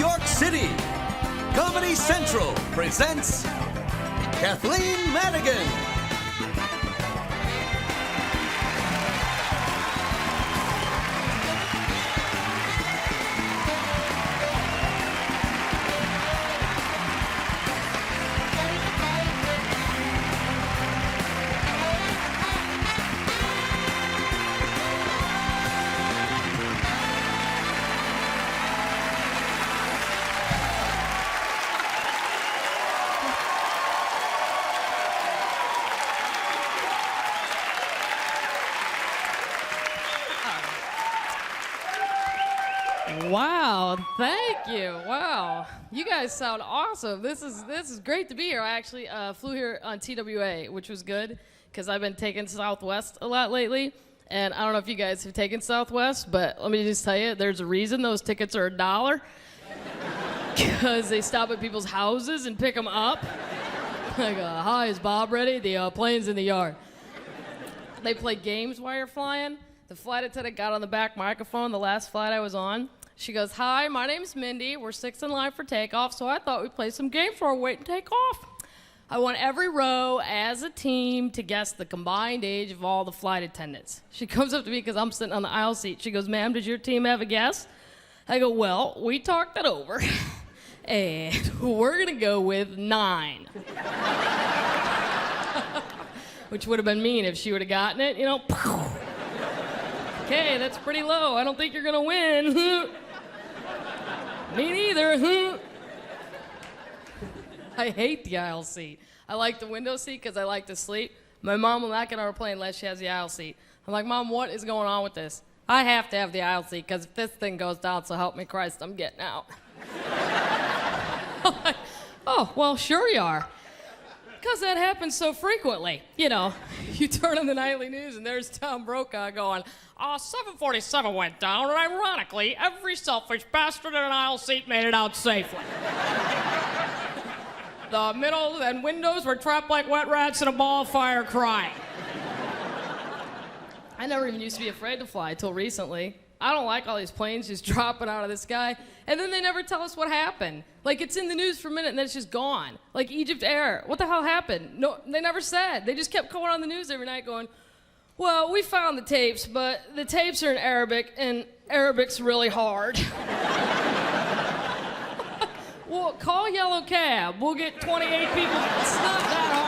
York City, Comedy Central presents Kathleen Madigan. Wow, thank you. Wow, you guys sound awesome. This is great to be here. I actually flew here on TWA, which was good because I've been taking Southwest a lot lately. And I don't know if you guys have taken Southwest, but let me just tell you, there's a reason those tickets are $1. Because they stop at people's houses and pick them up. Like, hi, is Bob ready? The plane's in the yard. They play games while you're flying. The flight attendant got on the back microphone the last flight I was on. She goes, hi, my name's Mindy. We're 6th in line for takeoff, so I thought we'd play some games for our wait and take off. I want every row as a team to guess the combined age of all the flight attendants. She comes up to me because I'm sitting on the aisle seat. She goes, ma'am, does your team have a guess? I go, well, we talked it over, and we're going to go with 9. Which would have been mean if she would have gotten it, you know. Okay, that's pretty low. I don't think you're going to win. Me neither. I hate the aisle seat. I like the window seat because I like to sleep. My mom will not get on her plane unless she has the aisle seat. I'm like, Mom, what is going on with this? I have to have the aisle seat because if this thing goes down, so help me Christ, I'm getting out. I'm like, oh, well, sure you are. Because that happens so frequently. You know, you turn on the nightly news and there's Tom Brokaw going, 747 went down, and ironically, every selfish bastard in an aisle seat made it out safely. The middle and windows were trapped like wet rats in a ball of fire crying. I never even used to be afraid to fly until recently. I don't like all these planes just dropping out of the sky, and then they never tell us what happened. Like, it's in the news for a minute, and then it's just gone. Like Egypt Air. What the hell happened? No, they never said. They just kept going on the news every night going, well, we found the tapes, but the tapes are in Arabic, and Arabic's really hard. Well, call Yellow Cab. We'll get 28 people. It's not that hard.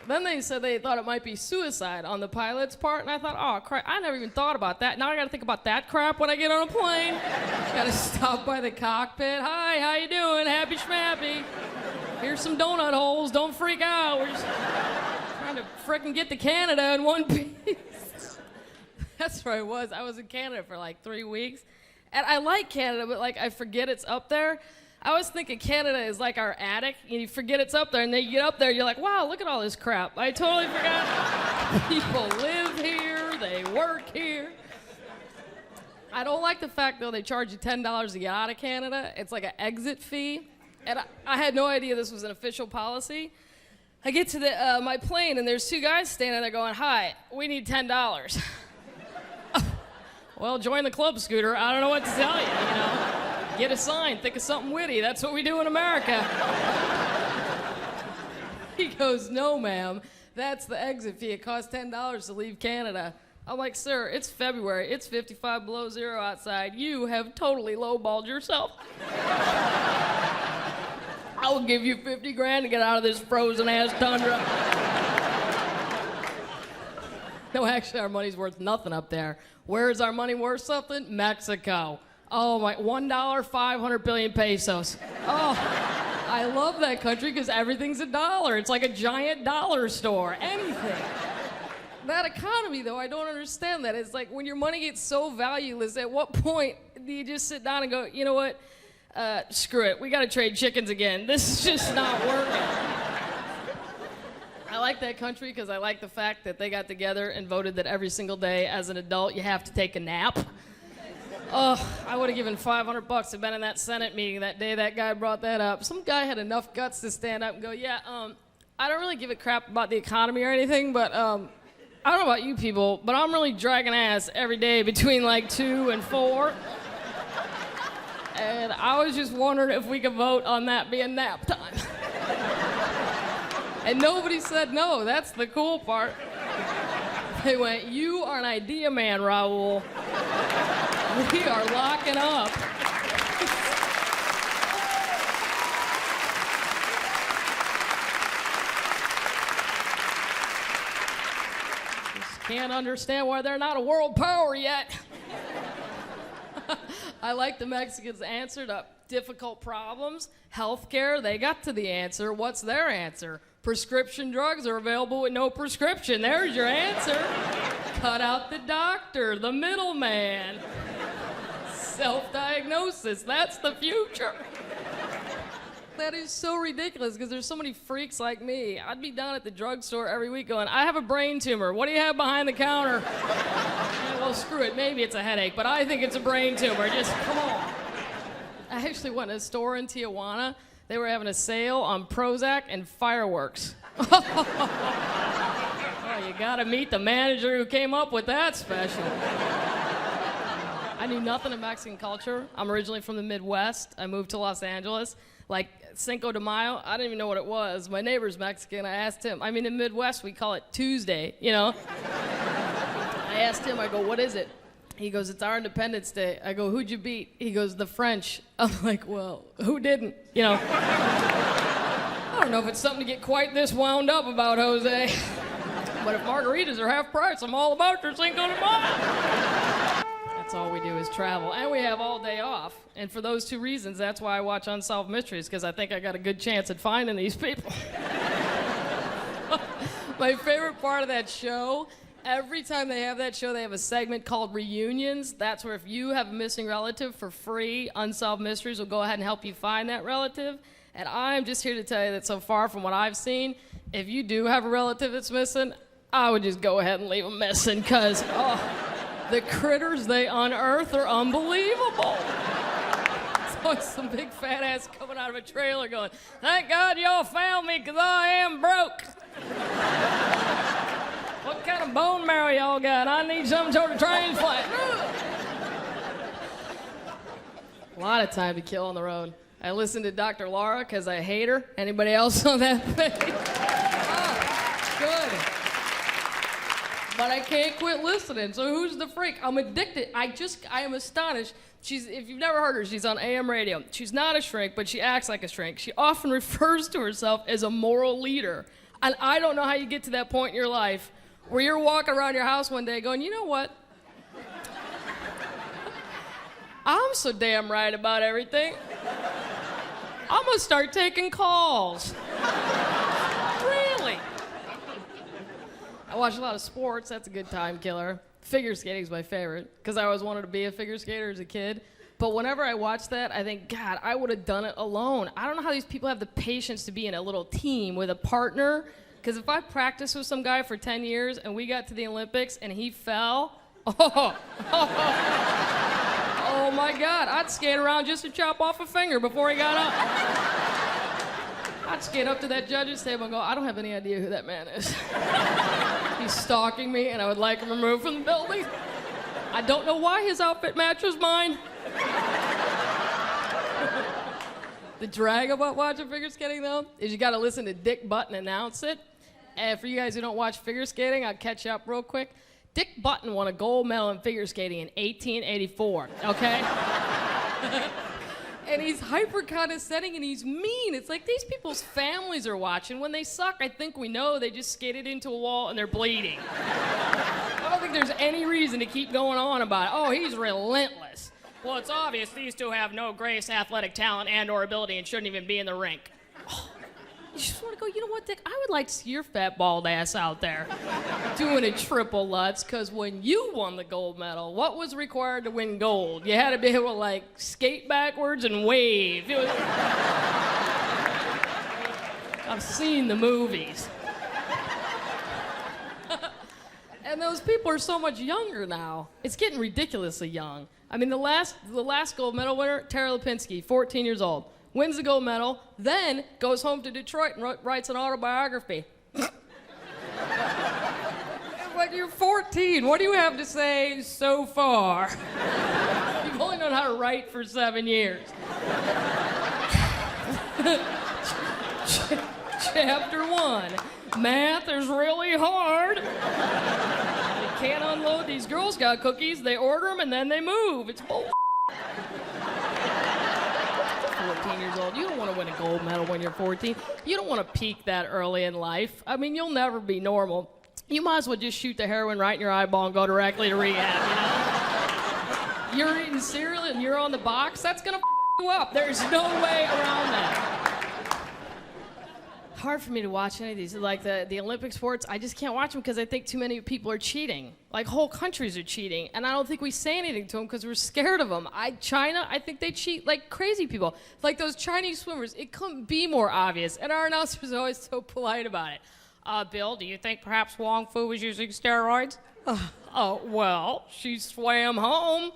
Then they said they thought it might be suicide on the pilot's part, and I thought, oh, crap, I never even thought about that. Now I gotta think about that crap when I get on a plane. Gotta stop by the cockpit. Hi, how you doing? Happy schmappy. Here's some donut holes. Don't freak out. We're just trying to frickin' get to Canada in one piece. That's where I was. I was in Canada for like 3 weeks. And I like Canada, but like I forget it's up there. I was thinking Canada is like our attic, and you forget it's up there, and then you get up there, you're like, wow, look at all this crap. I totally forgot. People live here, they work here. I don't like the fact, though, they charge you $10 to get out of Canada. It's like an exit fee, and I had no idea this was an official policy. I get to my plane, and there's 2 guys standing there going, hi, we need $10. Well, join the club, Scooter. I don't know what to tell you, you know. Get a sign, think of something witty. That's what we do in America. He goes, no, ma'am. That's the exit fee. It costs $10 to leave Canada. I'm like, sir, it's February. It's 55 below zero outside. You have totally lowballed yourself. I will give you 50 grand to get out of this frozen-ass tundra. No, actually, our money's worth nothing up there. Where is our money worth something? Mexico. Oh, my, $1, 500 billion pesos. Oh, I love that country because everything's a dollar. It's like a giant dollar store. Anything. That economy, though, I don't understand that. It's like when your money gets so valueless, at what point do you just sit down and go, you know what? Screw it. We got to trade chickens again. This is just not working. I like that country because I like the fact that they got together and voted that every single day as an adult you have to take a nap. Oh, I would have given $500 to been in that Senate meeting that day that guy brought that up. Some guy had enough guts to stand up and go, yeah, I don't really give a crap about the economy or anything, but I don't know about you people, but I'm really dragging ass every day between like 2 and 4. And I was just wondering if we could vote on that being nap time. And nobody said no. That's the cool part. They went, "You are an idea man, Raul. We are locking up." Just can't understand why they're not a world power yet. I like the Mexicans' answer to difficult problems. Healthcare, they got to the answer. What's their answer? Prescription drugs are available with no prescription. There's your answer. Cut out the doctor, the middleman. Self-diagnosis, that's the future. That is so ridiculous because there's so many freaks like me. I'd be down at the drugstore every week going, "I have a brain tumor. What do you have behind the counter?" Yeah, well, screw it. Maybe it's a headache, but I think it's a brain tumor. Just come on. I actually went to a store in Tijuana. They were having a sale on Prozac and fireworks. Oh, you gotta meet the manager who came up with that special. I knew nothing of Mexican culture. I'm originally from the Midwest. I moved to Los Angeles. Like Cinco de Mayo, I didn't even know what it was. My neighbor's Mexican. I asked him. I mean, in the Midwest, we call it Tuesday, you know? I asked him, I go, "What is it?" He goes, "It's our Independence Day." I go, "Who'd you beat?" He goes, "The French." I'm like, "Well, who didn't?" You know? I don't know if it's something to get quite this wound up about, Jose. But if margaritas are half price, I'm all about your Cinco de Mayo. That's all we do is travel. And we have all day off. And for those 2 reasons, that's why I watch Unsolved Mysteries, because I think I got a good chance at finding these people. My favorite part of that show, every time they have that show, they have a segment called Reunions. That's where if you have a missing relative for free, Unsolved Mysteries will go ahead and help you find that relative. And I'm just here to tell you that so far from what I've seen, if you do have a relative that's missing, I would just go ahead and leave them missing, because, the critters they unearth are unbelievable. So it's some big fat ass coming out of a trailer going, "Thank God y'all found me, because I am broke. What kind of bone marrow y'all got? I need some sort of transplant." A lot of time to kill on the road. I listen to Dr. Laura because I hate her. Anybody else on that page? Oh, good. But I can't quit listening, so who's the freak? I'm addicted. I am astonished. If you've never heard her, she's on AM radio. She's not a shrink, but she acts like a shrink. She often refers to herself as a moral leader. And I don't know how you get to that point in your life where you're walking around your house one day going, "You know what? I'm so damn right about everything. I'm gonna start taking calls." Really? I watch a lot of sports. That's a good time killer. Figure skating's my favorite because I always wanted to be a figure skater as a kid. But whenever I watch that, I think, God, I would have done it alone. I don't know how these people have the patience to be in a little team with a partner. Because if I practiced with some guy for 10 years and we got to the Olympics and he fell, oh my God, I'd skate around just to chop off a finger before he got up. I'd skate up to that judge's table and go, "I don't have any idea who that man is. He's stalking me and I would like him removed from the building. I don't know why his outfit matches mine." The drag about watching figure skating, though, is you got to listen to Dick Button announce it. And for you guys who don't watch figure skating, I'll catch you up real quick. Dick Button won a gold medal in figure skating in 1884, okay? And he's hyper condescending and he's mean. It's like these people's families are watching. When they suck, I think we know they just skated into a wall and they're bleeding. I don't think there's any reason to keep going on about it. "Oh, he's relentless." Well, it's obvious these two have no grace, athletic talent, and or ability and shouldn't even be in the rink. Oh, you just want to go, "You know what, Dick? I would like to see your fat, bald ass out there doing a triple Lutz, because when you won the gold medal, what was required to win gold? You had to be able to, like, skate backwards and wave." I've seen the movies. And those people are so much younger now. It's getting ridiculously young. I mean, the last gold medal winner, Tara Lipinski, 14 years old. wins the gold medal, then goes home to Detroit and writes an autobiography. When you're 14, what do you have to say so far? You've only known how to write for 7 years. Chapter 1, math is really hard. You can't unload these Girl Scout cookies. They order them and then they move. It's bull. 14 years old. You don't want to win a gold medal when you're 14. You don't want to peak that early in life. I mean, you'll never be normal. You might as well just shoot the heroin right in your eyeball and go directly to rehab, you know? You're eating cereal and you're on the box, that's gonna you up. There's no way around that. Hard for me to watch any of these. Like the Olympic sports, I just can't watch them because I think too many people are cheating. Like whole countries are cheating, and I don't think we say anything to them because we're scared of them. China, I think they cheat like crazy people. Like those Chinese swimmers, it couldn't be more obvious, and our announcer's always so polite about it. Bill, do you think perhaps Wong Fu was using steroids? Well, she swam home.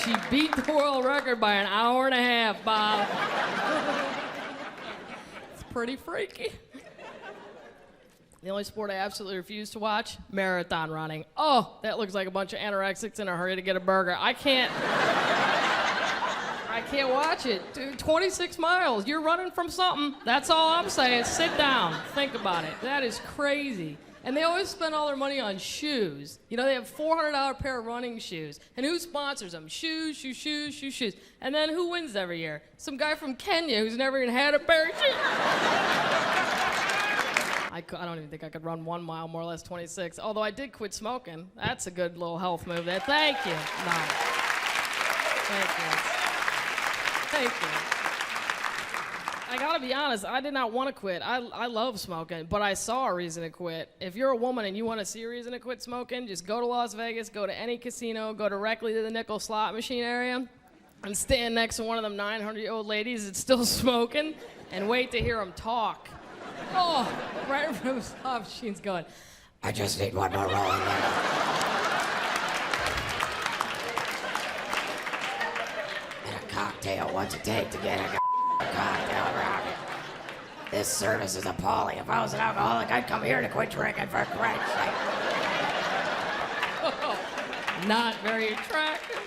She beat the world record by an hour and a half, Bob. It's pretty freaky. The only sport I absolutely refuse to watch, marathon running. Oh, that looks like a bunch of anorexics in a hurry to get a burger. I can't watch it. Dude, 26 miles. You're running from something. That's all I'm saying. Sit down. Think about it. That is crazy. And they always spend all their money on shoes. You know, they have $400 pair of running shoes. And who sponsors them? Shoes, shoes, shoes, shoes, shoes. And then who wins every year? Some guy from Kenya who's never even had a pair of shoes. I don't even think I could run 1 mile, more or less 26. Although I did quit smoking. That's a good little health move there. Thank you. No. Thank you. Thank you. I gotta be honest, I did not want to quit. I love smoking, but I saw a reason to quit. If you're a woman and you want to see a reason to quit smoking, just go to Las Vegas, go to any casino, go directly to the nickel slot machine area, and stand next to one of them 900-year-old ladies that's still smoking, and wait to hear them talk. Oh, right in front of the slot machine's going, I just need one more roll in there. And a cocktail, what's it take to get a cocktail around it? This service is appalling. If I was an alcoholic, I'd come here to quit drinking, for Christ's sake. Oh, not very attractive.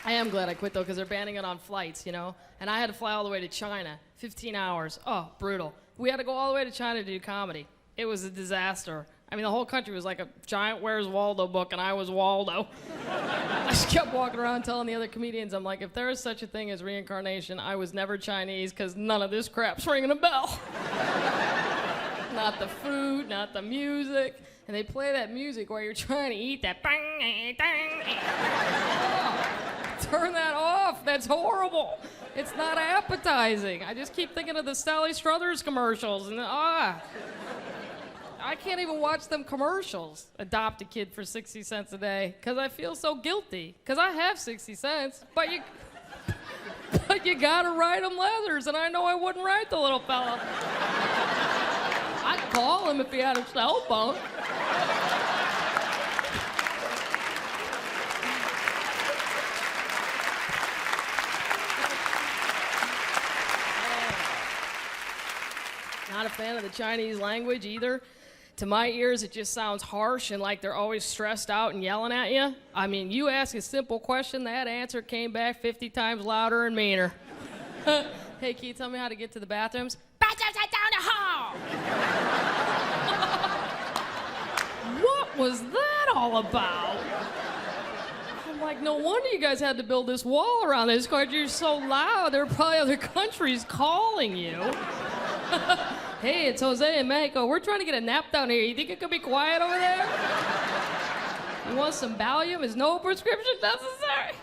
I am glad I quit, though, because they're banning it on flights, you know? And I had to fly all the way to China, 15 hours. Oh, brutal. We had to go all the way to China to do comedy. It was a disaster. I mean, the whole country was like a giant Where's Waldo book, and I was Waldo. I just kept walking around telling the other comedians, I'm like, if there is such a thing as reincarnation, I was never Chinese, because none of this crap's ringing a bell. Not the food, not the music. And they play that music while you're trying to eat that bang, bang. Turn that off. That's horrible. It's not appetizing. I just keep thinking of the Sally Struthers commercials, and I can't even watch them commercials. Adopt a kid for 60 cents a day, because I feel so guilty. Because I have 60 cents, but you gotta write them leathers, and I know I wouldn't write the little fella. I'd call him if he had a cell phone. Not a fan of the Chinese language either. To my ears, it just sounds harsh and like they're always stressed out and yelling at you. I mean, you ask a simple question, that answer came back 50 times louder and meaner. Hey, can you tell me how to get to the bathrooms? Bathrooms are down the hall! What was that all about? I'm like, no wonder you guys had to build this wall around this because you're so loud. There are probably other countries calling you. Hey, it's Jose in Mexico. We're trying to get a nap down here. You think it could be quiet over there? You want some Valium? Is no prescription necessary?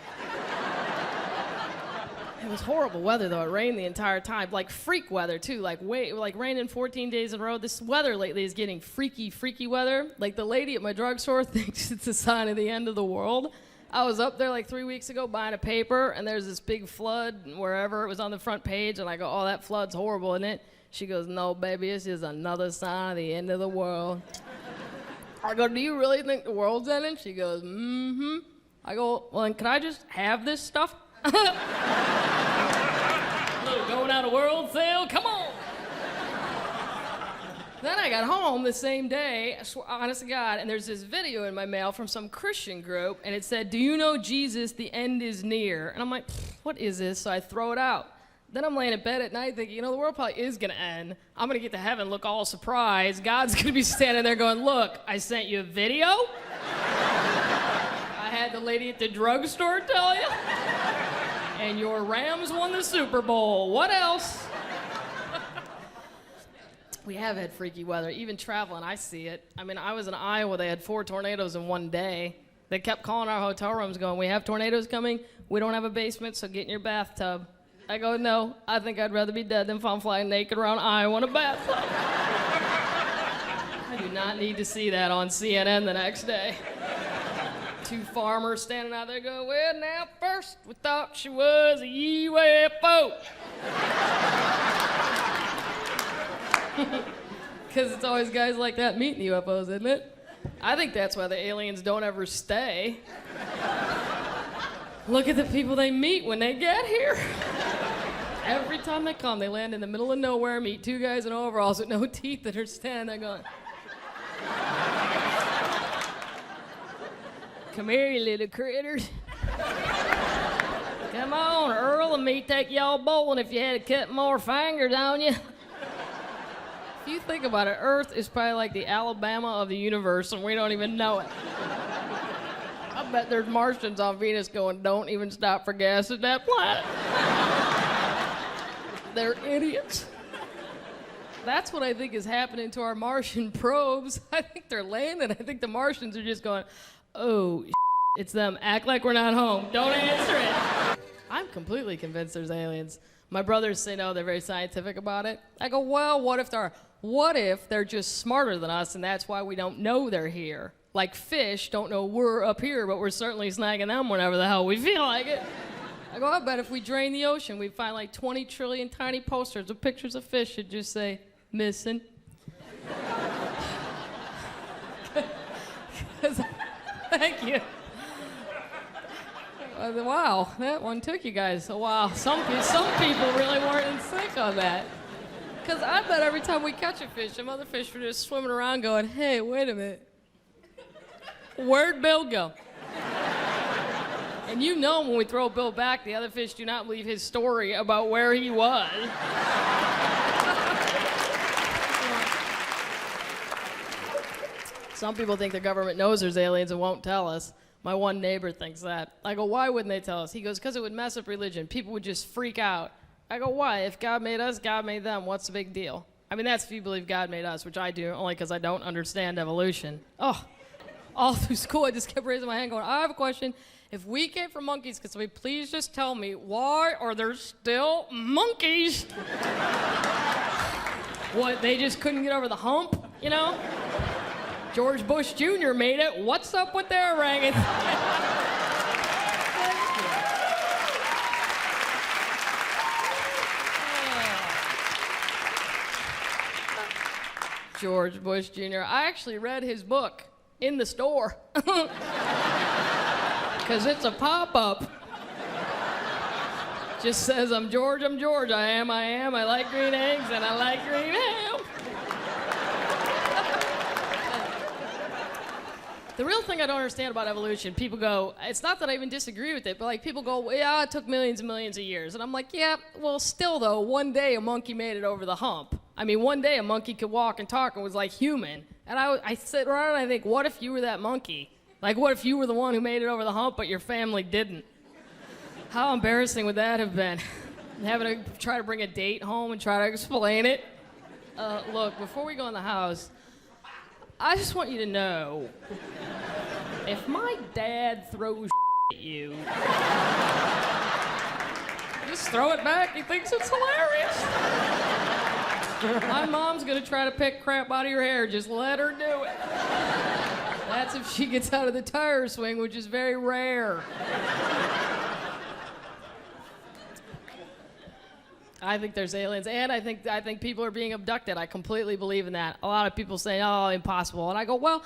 It was horrible weather, though. It rained the entire time. Like freak weather, too. Like raining 14 days in a row. This weather lately is getting freaky, freaky weather. Like the lady at my drugstore thinks it's a sign of the end of the world. I was up there like 3 weeks ago buying a paper, and there's this big flood wherever it was on the front page, and I go, oh, that flood's horrible, isn't it? She goes, no, baby, it's just another sign of the end of the world. I go, do you really think the world's ending? She goes, mm-hmm. I go, well, then can I just have this stuff? Little going out of world sale, come on. Then I got home the same day, honest to God, and there's this video in my mail from some Christian group, and it said, do you know Jesus, the end is near? And I'm like, what is this? So I throw it out. Then I'm laying in bed at night thinking, the world probably is going to end. I'm going to get to heaven, look all surprised. God's going to be standing there going, look, I sent you a video. I had the lady at the drugstore tell you. And your Rams won the Super Bowl. What else? We have had freaky weather. Even traveling, I see it. I mean, I was in Iowa. They had 4 tornadoes in one day. They kept calling our hotel rooms going, we have tornadoes coming. We don't have a basement, so get in your bathtub. I go, no, I think I'd rather be dead than flying naked around Iowa in a bathtub. I do not need to see that on CNN the next day. 2 farmers standing out there going, well, now first we thought she was a UFO. Because it's always guys like that meeting UFOs, isn't it? I think that's why the aliens don't ever stay. Look at the people they meet when they get here. Every time they come, they land in the middle of nowhere, meet 2 guys in overalls with no teeth that are standing there going, come here, you little critters. Come on, Earl and me take y'all bowling if you had to cut more fingers on you. If you think about it, Earth is probably like the Alabama of the universe, and we don't even know it. I bet there's Martians on Venus going, don't even stop for gas at that planet. They're idiots. That's what I think is happening to our Martian probes. I think they're landing. I think the Martians are just going, oh, it's them. Act like we're not home. Don't answer it. I'm completely convinced there's aliens. My brothers say no, they're very scientific about it. I go, well, what if they're just smarter than us and that's why we don't know they're here? Like fish don't know we're up here, but we're certainly snagging them whenever the hell we feel like it. I go, I bet if we drain the ocean, we'd find like 20 trillion tiny posters with pictures of fish that just say, missing. Thank you. Wow, that one took you guys a while. Some people really weren't in sync on that. Because I bet every time we catch a fish, some other fish were just swimming around going, hey, wait a minute. Where'd Bill go? And you know when we throw Bill back, the other fish do not believe his story about where he was. Some people think the government knows there's aliens and won't tell us. My one neighbor thinks that. I go, why wouldn't they tell us? He goes, because it would mess up religion. People would just freak out. I go, why? If God made us, God made them. What's the big deal? I mean, that's if you believe God made us, which I do, only because I don't understand evolution. Oh, all through school, I just kept raising my hand going, I have a question. If we came from monkeys, could somebody please just tell me why are there still monkeys? What, they just couldn't get over the hump, you know? George Bush Jr. made it. What's up with their orangutans? George Bush Jr. I actually read his book in the store. Because it's a pop-up. Just says, I'm George, I am, I like green eggs, and I like green ham. The real thing I don't understand about evolution, people go, it's not that I even disagree with it, but like people go, well, yeah, it took millions and millions of years. And I'm like, yeah, well, still though, one day a monkey made it over the hump. I mean, one day a monkey could walk and talk and was like human. And I sit around and I think, what if you were that monkey? Like, what if you were the one who made it over the hump, but your family didn't? How embarrassing would that have been? Having to try to bring a date home and try to explain it? Look, before we go in the house, I just want you to know, if my dad throws at you, just throw it back. He thinks it's hilarious. My mom's gonna try to pick crap out of your hair. Just let her do it. That's if she gets out of the tire swing, which is very rare. I think there's aliens, and I think people are being abducted. I completely believe in that. A lot of people say, oh, impossible. And I go, well,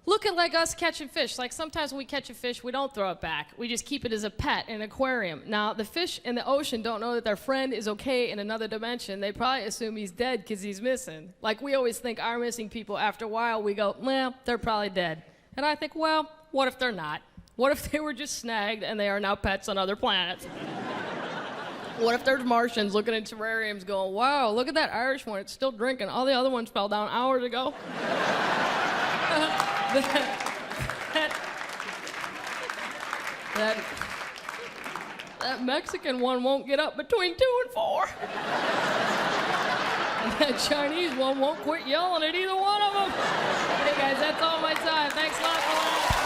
look at like us catching fish. Like sometimes when we catch a fish, we don't throw it back. We just keep it as a pet in an aquarium. Now, the fish in the ocean don't know that their friend is okay in another dimension. They probably assume he's dead because he's missing. Like we always think our missing people, after a while, we go, well, they're probably dead. And I think, well, what if they're not? What if they were just snagged and they are now pets on other planets? What if there's Martians looking in terrariums going, wow, look at that Irish one, it's still drinking. All the other ones fell down hours ago. That Mexican one won't get up between 2 and 4. And that Chinese one won't quit yelling at either one of them. Hey guys, that's all my time. Thanks a lot for watching.